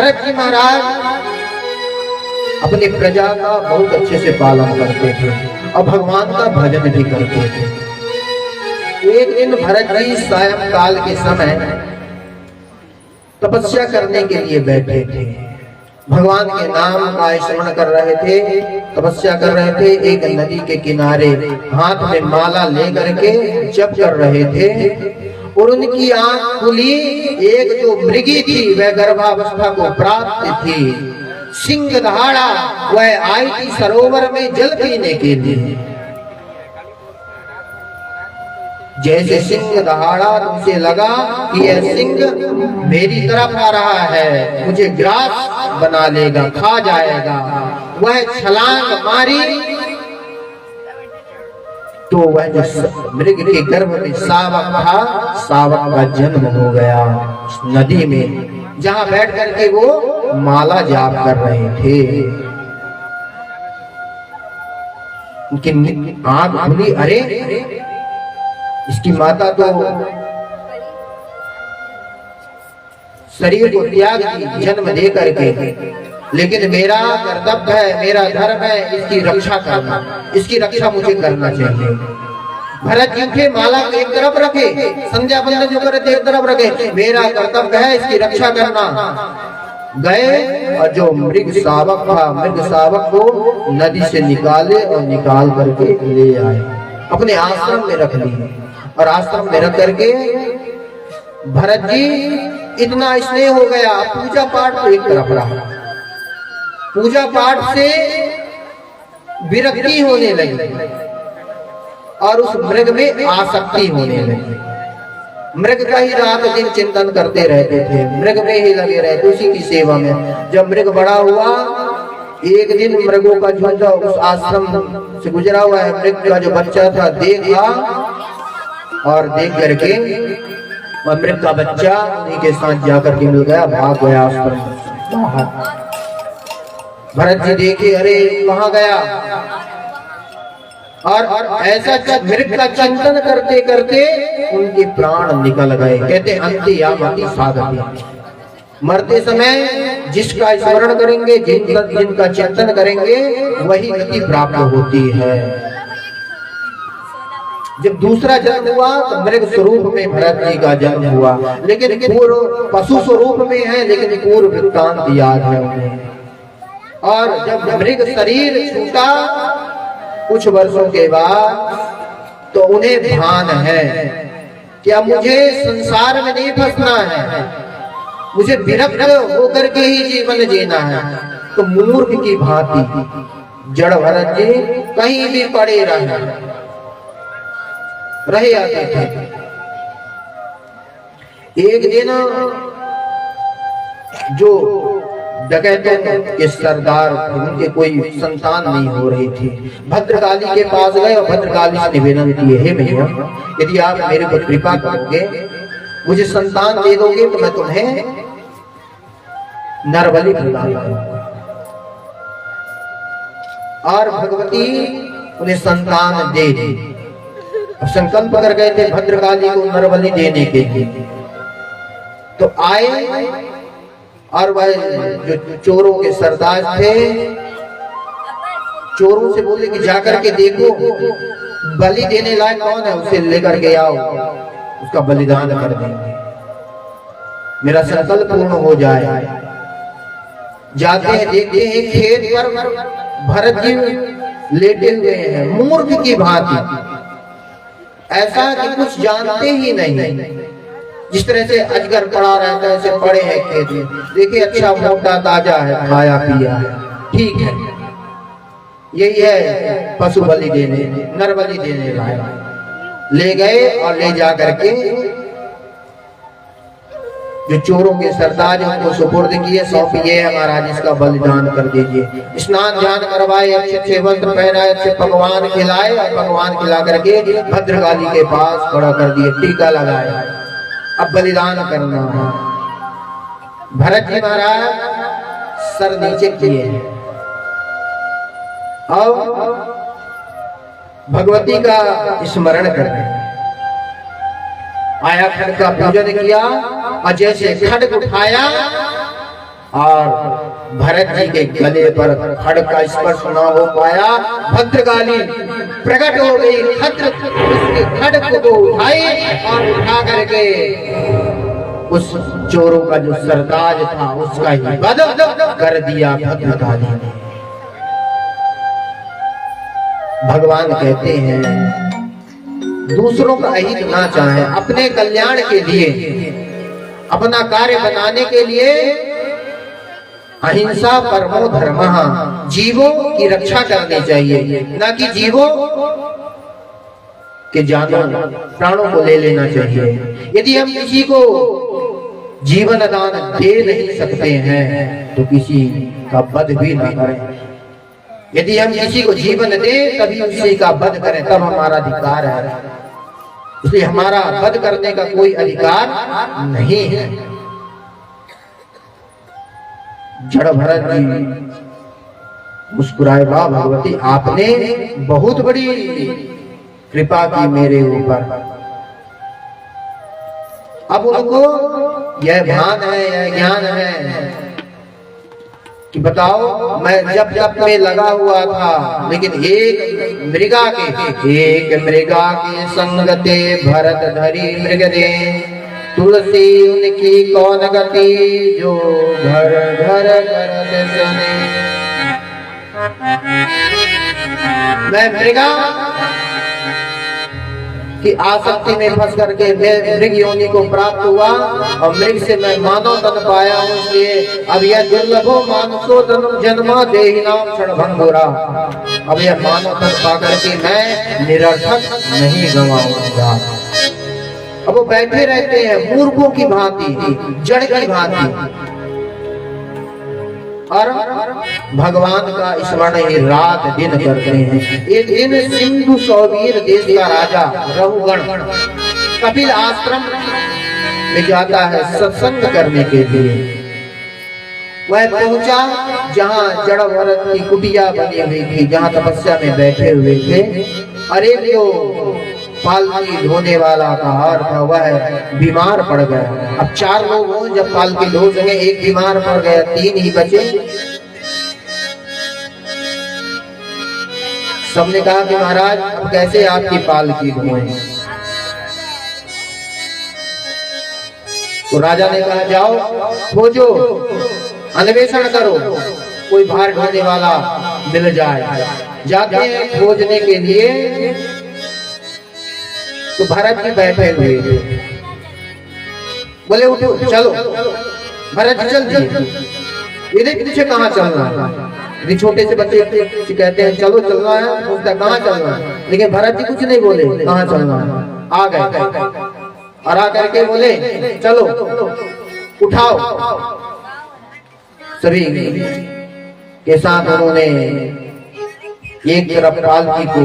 भरत जी महाराज अपनी प्रजा का बहुत अच्छे से पालन करते थे और भगवान का भजन भी करते थे। एक दिन भरत जी सायंकाल के समय तपस्या करने के लिए बैठे थे, भगवान के नाम का स्मरण कर रहे थे, तपस्या कर रहे थे। एक नदी के किनारे हाथ में माला लेकर के जप कर रहे थे और उनकी आंख खुली। एक जो मृगी थी वह गर्भावस्था को प्राप्त थी, सिंह दहाड़ा वह आई थी सरोवर में जल पीने के लिए। जैसे सिंह दहाड़ा तुमसे लगा कि यह सिंह मेरी तरफ आ रहा है, मुझे ग्रास बना लेगा, खा जाएगा, वह छलांग मारी तो वह जो मृग के गर्भ में शावक था, शावक का जन्म हो गया नदी में, जहां बैठ करके वो माला जाप कर रहे थे। उनकी आंख खुली, अरे इसकी माता तो शरीर को त्याग दी जन्म दे करके, लेकिन मेरा कर्तव्य है, मेरा धर्म है इसकी रक्षा करना, इसकी रक्षा मुझे करना चाहिए। भरत जी उठे, माला को एक तरफ रखे, संध्या बंदन जो करे थे एक तरफ रखे, मेरा कर्तव्य है इसकी रक्षा करना। गए और जो मृग शावक था, मृग शावक को नदी से निकाले और निकाल करके ले आए, अपने आश्रम में रख लिए। और आश्रम में रख करके भरत जी इतना स्नेह हो गया, पूजा पाठ तो एक तरफ रहा, पूजा पाठ से विरक्ति होने लगी और उस मृग में आसक्ति होने लगी। मृग का ही रात दिन चिंतन करते रहते थे, मृग में ही लगे रहते, उसी की सेवा में। जब मृग बड़ा हुआ, एक दिन मृगों का झुंड उस आश्रम से गुजरा हुआ है, मृग का जो बच्चा था देखा और देख करके मृग का बच्चा उन्हीं के साथ जाकर के मिल गया, भाग गया आश्रम बाहर। भरत जी देखे, अरे कहाँ गया, और ऐसा मृग का चिंतन करते करते उनके प्राण निकल गए। कहते अंत्ययामति साधति, मरते समय जिसका स्मरण करेंगे, जिनका चिंतन करेंगे, वही गति प्राप्त होती है। जब दूसरा जन्म हुआ तो मृग स्वरूप में भरत जी का जन्म हुआ, लेकिन पूर्व पशु स्वरूप में है, लेकिन पूर्व वृत्तांत याद है उन्हें। और जब मृग शरीर छूटा कुछ वर्षों के बाद, तो उन्हें भान है कि अब मुझे संसार में नहीं फंसना है, मुझे विरक्त होकर के ही जीवन जीना है। तो मूर्ख की भांति जड़ भरत जी कहीं भी पड़े रहे आते थे। एक दिन जो डकैतों के सरदार उनके कोई संतान नहीं हो रही थी, भद्रकाली के पास गए और भद्रकाली से निवेदन किए, हे मैया यदि आप मेरे को कृपा करोगे, मुझे संतान दे दोगे तो मैं तुम्हें नरबलि प्रदान करूंगा। और भगवती उन्हें संतान दे दी। संकल्प कर गए थे भद्रकाली को नरबलि देने के लिए। तो आए और वह जो चोरों के सरदार थे, चोरों से बोले कि जाकर के देखो बलि देने लायक कौन है, उसे लेकर के आओ, उसका बलिदान कर देंगे, मेरा संकल्प पूर्ण हो जाए। जाते हैं, देखते हैं खेत पर भरत जी लेटे हुए हैं, मूर्ख की भांति, ऐसा कि कुछ जानते ही नहीं। जिस तरह से अजगर पड़ा रहता है ऐसे पड़े हैं खेत में, देखिए अच्छा मोटा ताजा है, खाया पिया है, ठीक है, यही है पशु बलि देने, नर बलि देने लायक। ले गए और ले जा करके जो चोरों के सरदार उनको सुपुर्द किए, सौंपिए महाराज इसका बलिदान कर दीजिए। स्नान ध्यान करवाए, अच्छे वस्त्र पहनाए, अच्छे पकवान खिलाए और पकवान खिला करके भद्रकाली के पास खड़ा कर दिए, टीका लगाया, अब बलिदान करना है। भरत जी महाराज सर नीचे किए और भगवती का स्मरण कर रहे हैं। आया, खड्ग का पूजन किया और जैसे खड्ग उठाया और भरत जी के गले पर खड्ग का स्पर्श न हो पाया। भद्रकाली प्रकट हो गई, उसके खड्ग को उठाई और उठा करके उस चोरों का जो सरताज था उसका ही वध कर दिया भद्रकाली ने। भगवान कहते हैं दूसरों का अहित ना चाहे, अपने कल्याण के लिए, अपना कार्य बनाने के लिए अहिंसा परमो धर्मः, जीवों की रक्षा करनी चाहिए, ना कि जीवों के जानों प्राणों को ले लेना चाहिए। यदि हम किसी को जीवन दान दे नहीं सकते हैं तो किसी का वध भी ना करें। यदि हम किसी को जीवन दें तभी उसी का वध करें, तब हमारा अधिकार है। इसलिए हमारा वध करने का कोई अधिकार नहीं है। जड़ भरत जी मुस्कुराए, वाह भगवती आपने बहुत बड़ी कृपा की मेरे ऊपर। अब उनको यह भान है, यह ज्ञान है कि बताओ मैं जब जब में लगा हुआ था, लेकिन एक मृगा के संगते भरत धरी मृग दे, तुलसी उनकी कौन गति, जो घर घर करत सुने। मैं मृगा की आसक्ति में फंस करके मैं मृग योनि को प्राप्त हुआ और मृग से मैं मानव तन पाया हूँ। इसलिए अब यह दुर्लभो मानसो जन्मा देहि नाम क्षण भंगुरा, अब यह मानव तन पा करके मैं निरर्थक नहीं गंवाऊंगा। अब वो बैठे रहते हैं मूर्खों की भांति, जड़ की भांति, और भगवान का स्मरण ही रात दिन करते हैं। एक दिन सिंधु सौवीर देश का राजा रहुगण कपिल आश्रम में जाता है सत्संग करने के लिए। वह पहुंचा जहां जड़ भरत की कुटिया बनी हुई थी, जहां तपस्या में बैठे हुए थे। अरे जो पालकी ढोने वाला का हार था वह बीमार पड़ गया। अब 4 लोग हों, जब पालकी ढो सके, एक बीमार पड़ गया, 3 ही बचे। सबने कहा कि महाराज अब कैसे आपकी पालकी ढोएं? तो राजा ने कहा जाओ खोजो, अन्वेषण करो, कोई भार ढोने वाला मिल जाए। जाते हैं खोजने के लिए, तो भरत जी बैठे हुए थे। बोले उठो चलो। भरत जी चल दिए। ये पीछे कहाँ चलना है? छोटे से बच्चे कहते हैं चलो चलना है, पूछता कहाँ चलना है, लेकिन भरत जी कुछ नहीं बोले कहाँ चलना है। आ गए और आकर के बोले चलो उठाओ। सभी के साथ उन्होंने एक तरफ पालकी को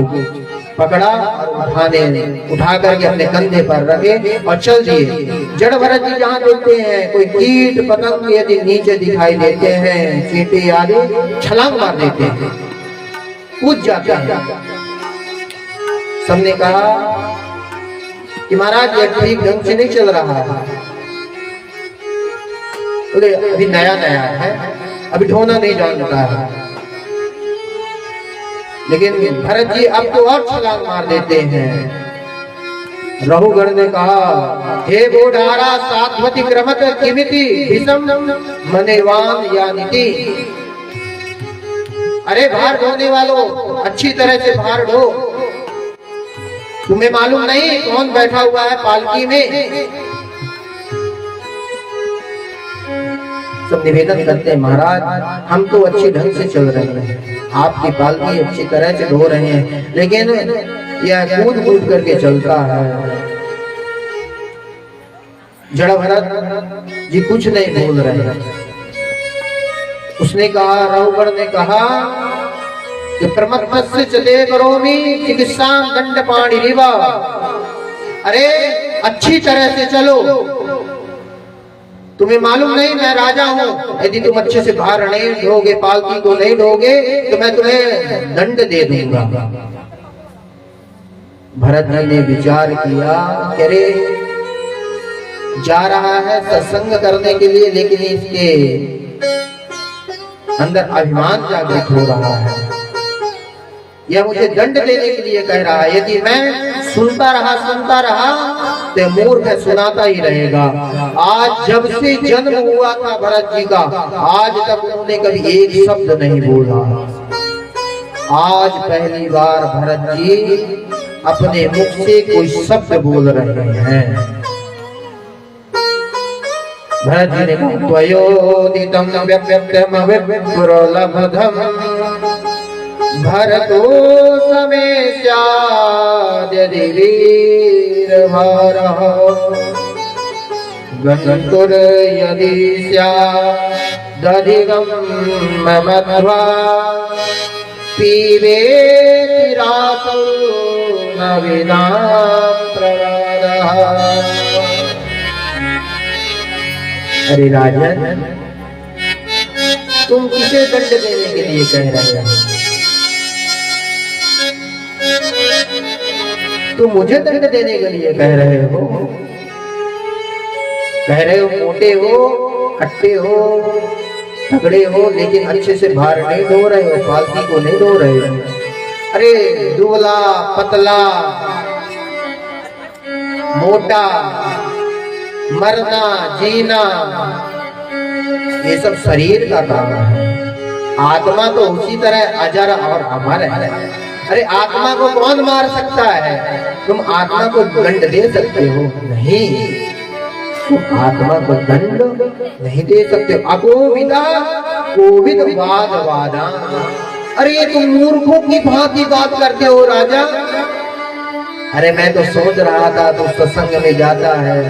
पकड़ा और उठा करके अपने कंधे पर रखे और चल दिए। जड़ भरत जी जहाँ देखते हैं कोई कीट पतंग यदि नीचे दिखाई देते हैं, चींटी आदि, छलांग मार देते हैं, कूद जाते हैं। सबने कहा कि महाराज ये ठीक ढंग से नहीं चल रहा है। बोले अभी नया नया है, अभी ढोना नहीं जानता है। लेकिन भरत जी अब तो और छलांग मार देते हैं। रहुगण ने कहा हे बोढ़ारा सात्वती क्रमत किमिति विषम मनेवान यानिति। अरे भार ढोने वालों, अच्छी तरह से भार ढो। तुम्हें मालूम नहीं कौन बैठा हुआ है पालकी में? सब निवेदन करते हैं महाराज हम तो अच्छी ढंग से चल रहे हैं, आपकी पालकी अच्छी तरह से ढो रहे हैं, लेकिन यह कूद कूद करके चलता है। जड़ भरत जी कुछ नहीं बोल रहे। उसने कहा, रहुगण ने कहा कि प्रमत्तस्य चले करोमि चिकित्सा दंड पाणी रिवा। अरे अच्छी तरह से चलो, तुम्हें मालूम नहीं मैं राजा हूँ, यदि तुम अच्छे से भार नहीं ढोगे, पालकी को नहीं ढोगे तो मैं तुम्हें दंड दे दूंगा। भरत जी ने विचार किया, अरे जा रहा है सत्संग करने के लिए, लेकिन इसके अंदर अभिमान जागृत हो रहा है। यह मुझे दंड देने के लिए कह रहा है। यदि मैं सुनता रहा तो मूर्ख सुनाता ही रहेगा। आज जब से जन्म हुआ था भरत जी का, आज तक उन्होंने कभी एक शब्द नहीं बोला। आज पहली बार भरत जी अपने मुख से कोई शब्द बोल रहे हैं। भरत जी ने कहा, त्वयोदितं व्यक्तम विप्रलब्धम भरतो समे स्याद्यदि वीरभारः गन्तुर यदि स्यादधिगं ममध्वा पीबेति रातौ न विना प्रवादः। अरे राजन, तुम किसे दंड देने के लिए कह रहे हो? तुम मुझे दंड देने के लिए कह रहे हो? मोटे हो, खट्टे हो, तगड़े हो, लेकिन अच्छे से भार नहीं ढो रहे हो, पालकी को नहीं ढो रहे हो। अरे दुबला पतला मोटा, मरना जीना, ये सब शरीर का काम है। आत्मा तो उसी तरह अजर और अमर है। अरे आत्मा को कौन मार सकता है? तुम आत्मा को दंड दे सकते हो? नहीं, तुम आत्मा को दंड नहीं दे सकते। अकोविदा कोविद वाद वादा। अरे तुम मूर्खों की भांति बात करते हो राजा। अरे मैं तो सोच रहा था तो सत्संग में जाता है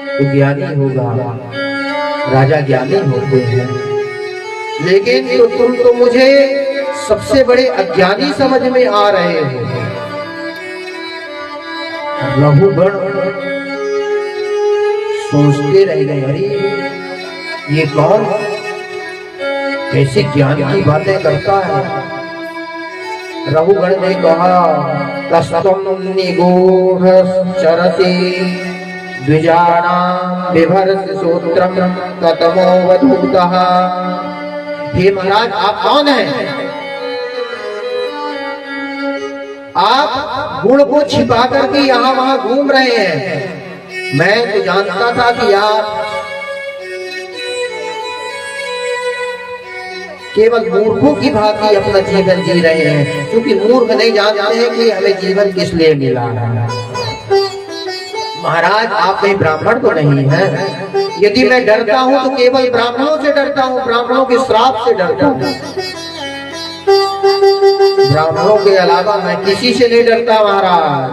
तो ज्ञानी होगा, राजा ज्ञानी होते हैं, लेकिन तो तुम तो मुझे सबसे बड़े अज्ञानी समझ में आ रहे हो। लघुगण सोचते रह गए, अरे ये कौन कैसे ज्ञान की बातें करता है। रघुगण ने कहा, कस्तम निगूढ़ चरति द्विजानां बिभर्ष सूत्रम ततमोवधूतः। हे महाराज, आप कौन हैं? आप गुण को छिपा करके यहाँ वहां घूम रहे हैं। मैं तो जानता था कि आप केवल मूर्खों की भांति अपना जीवन जी रहे हैं, क्योंकि मूर्ख नहीं जानते हैं कि हमें जीवन किस लिए मिला है। महाराज, आप कहीं ब्राह्मण तो नहीं हैं? यदि मैं डरता हूं तो केवल ब्राह्मणों से डरता हूं, ब्राह्मणों के श्राप से डरता हूं। ब्राह्मणों के अलावा मैं किसी से नहीं डरता महाराज।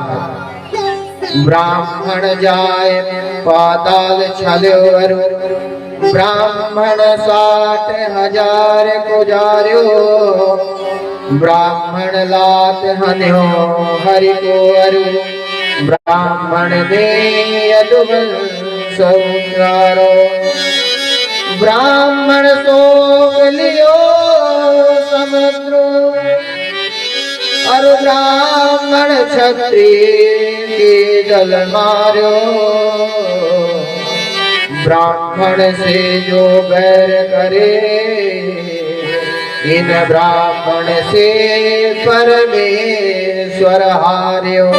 ब्राह्मण जाए पाताल छल्यो, ब्राह्मण 60,000 को जार्यो, ब्राह्मण लात हन्यो हरि को अरु, ब्राह्मण ने यदुवंश उद्धारो, ब्राह्मण सोक लियो समुद्र, और ब्राह्मण क्षत्रिय के जल मार्यो। ब्राह्मण से जो बैर करे, इन ब्राह्मण से परमेश्वर हार्यो।